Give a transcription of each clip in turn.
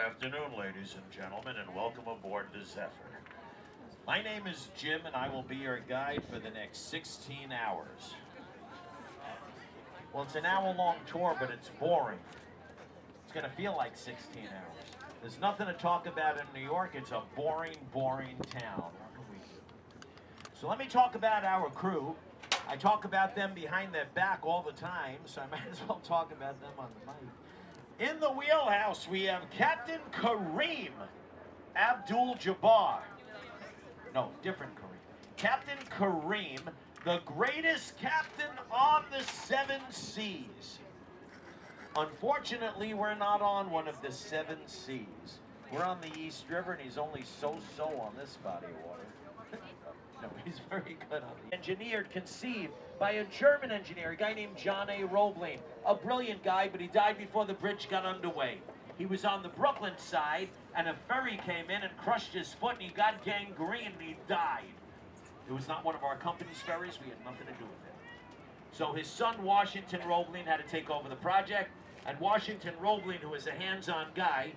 afternoon, ladies and gentlemen, and welcome aboard the Zephyr. My name is Jim, and I will be your guide for the next 16 hours. Well, it's an hour-long tour, but it's boring. It's going to feel like 16 hours. There's nothing to talk about in New York. It's a boring, boring town. What can we do? So let me talk about our crew. I talk about them behind their back all the time, so I might as well talk about them on the mic. In the wheelhouse, we have Captain Kareem Abdul-Jabbar. No, different Kareem. Captain Kareem, the greatest captain on the 7 seas. Unfortunately, we're not on one of the 7 seas. We're on the East River, and he's only so-so on this body of water. No, he's very good on the engineered, conceived by a German engineer, a guy named John A. Roebling. A brilliant guy, but he died before the bridge got underway. He was on the Brooklyn side, and a ferry came in and crushed his foot, and he got gangrene, and he died. It was not one of our company's ferries. We had nothing to do with it. So his son, Washington Roebling, had to take over the project, and Washington Roebling, who was a hands-on guy,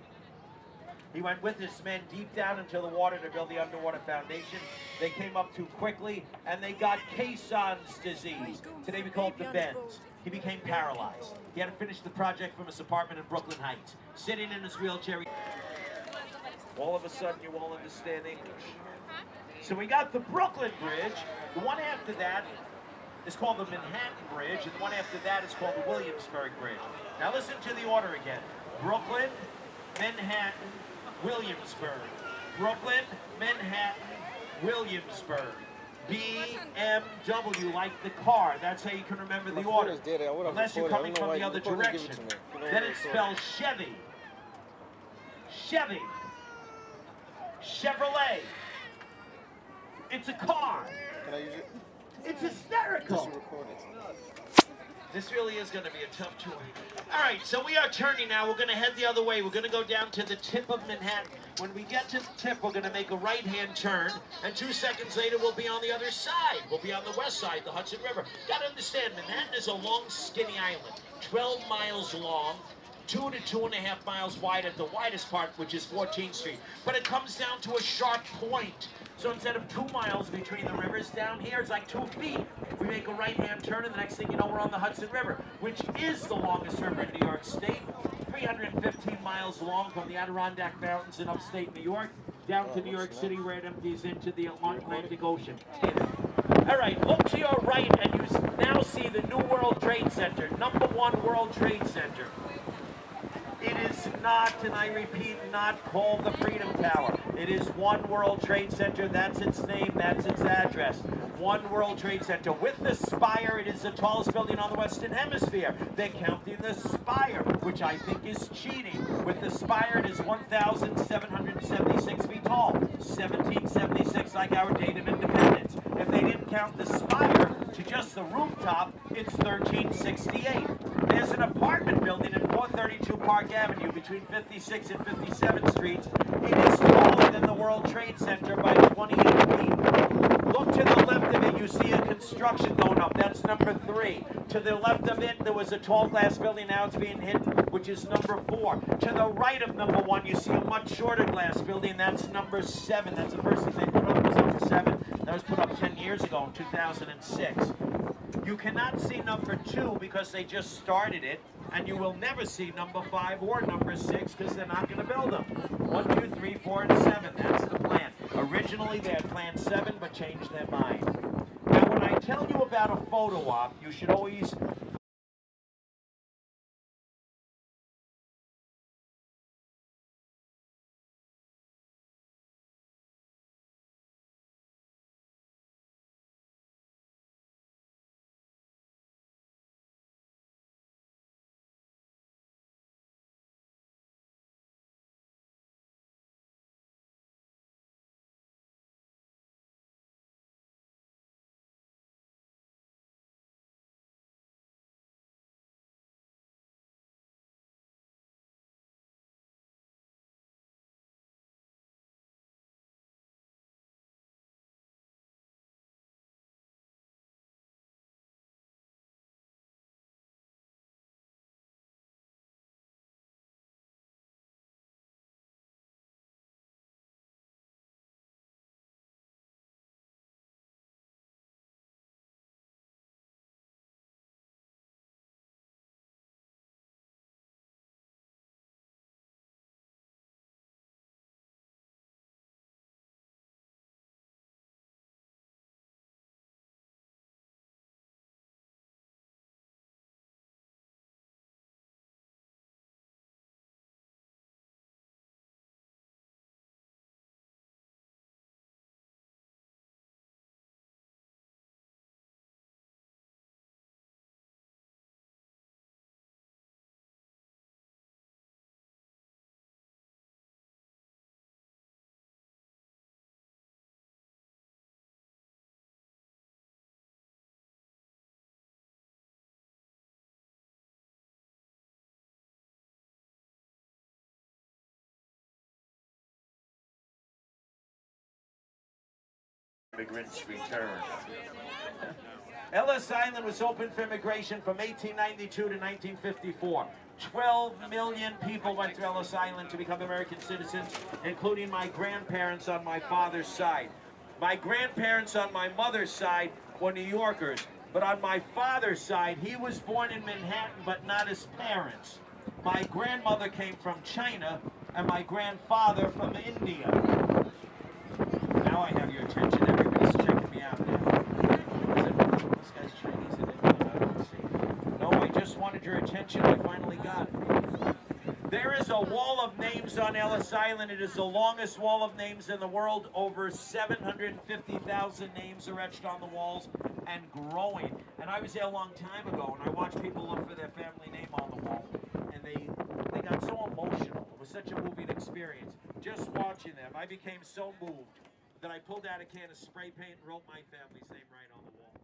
he went with his men deep down into the water to build the underwater foundation. They came up too quickly, and they got Caisson's disease. Today we call it the bends. He became paralyzed. He had to finish the project from his apartment in Brooklyn Heights. Sitting in his wheelchair. All of a sudden, you all understand English. So we got the Brooklyn Bridge. The one after that is called the Manhattan Bridge, and the one after that is called the Williamsburg Bridge. Now listen to the order again. Brooklyn, Manhattan, Williamsburg. Brooklyn, Manhattan, Williamsburg. BMW, like the car. That's how you can remember the order. Unless you're coming from the other direction. Then it spells Chevy. Chevy. Chevrolet. It's a car. Can I use it? It's hysterical. This really is going to be a tough tour. All right, so we are turning now. We're going to head the other way. We're going to go down to the tip of Manhattan. When we get to the tip, we're going to make a right-hand turn, and 2 seconds later, we'll be on the other side. We'll be on the west side, the Hudson River. Got to understand, Manhattan is a long, skinny island, 12 miles long, 2 to 2.5 miles wide at the widest part, which is 14th Street. But it comes down to a sharp point. So instead of 2 miles between the rivers, down here it's like 2 feet. We make a right-hand turn, and the next thing you know, we're on the Hudson River, which is the longest river in New York State. 315 miles long from the Adirondack Mountains in upstate New York down to New York City, where it empties into the Atlantic Ocean. All right, look to your right, and you now see the New World Trade Center, #1 World Trade Center. It is not, and I repeat, not called the Freedom Tower. It is One World Trade Center. That's its name. That's its address. One World Trade Center. With the spire, it is the tallest building on the Western Hemisphere. They're counting the spire, which I think is cheating. With the spire, it is 1,776 feet tall. 1776, like our date of independence. If they didn't count the spire to just the rooftop, it's 1368. There's an apartment building in 432 Park Avenue between 56th and 57th Streets. It is taller than the World Trade Center by 28 feet. Look to the left of it, you see a construction going up. That's #3. To the left of it, there was a tall glass building. Now it's being hit, which is #4. To the right of #1, you see a much shorter glass building. That's #7. That's the first thing they put up, was #7. That was put up 10 years ago in 2006. You cannot see #2 because they just started it, and you will never see #5 or #6 because they're not going to build them. 1, 2, 3, 4, and 7. That's the plan. Originally, they had planned 7, but changed their mind. Now, when I tell you about a photo op, you should always Immigrants return. Ellis Island was open for immigration from 1892 to 1954. 12 million people went to Ellis Island to become American citizens, including my grandparents on my father's side. My grandparents on my mother's side were New Yorkers, but on my father's side, he was born in Manhattan, but not his parents. My grandmother came from China, and my grandfather from India. Now I have your attention. Everybody's checking me out now. This guy's Chinese. No, I just wanted your attention. I finally got it. There is a wall of names on Ellis Island. It is the longest wall of names in the world. Over 750,000 names are etched on the walls and growing. And I was there a long time ago, and I watched people look for their family name on the wall. And they got so emotional. It was such a moving experience. Just watching them, I became so moved that I pulled out a can of spray paint and wrote my family's name right on the wall.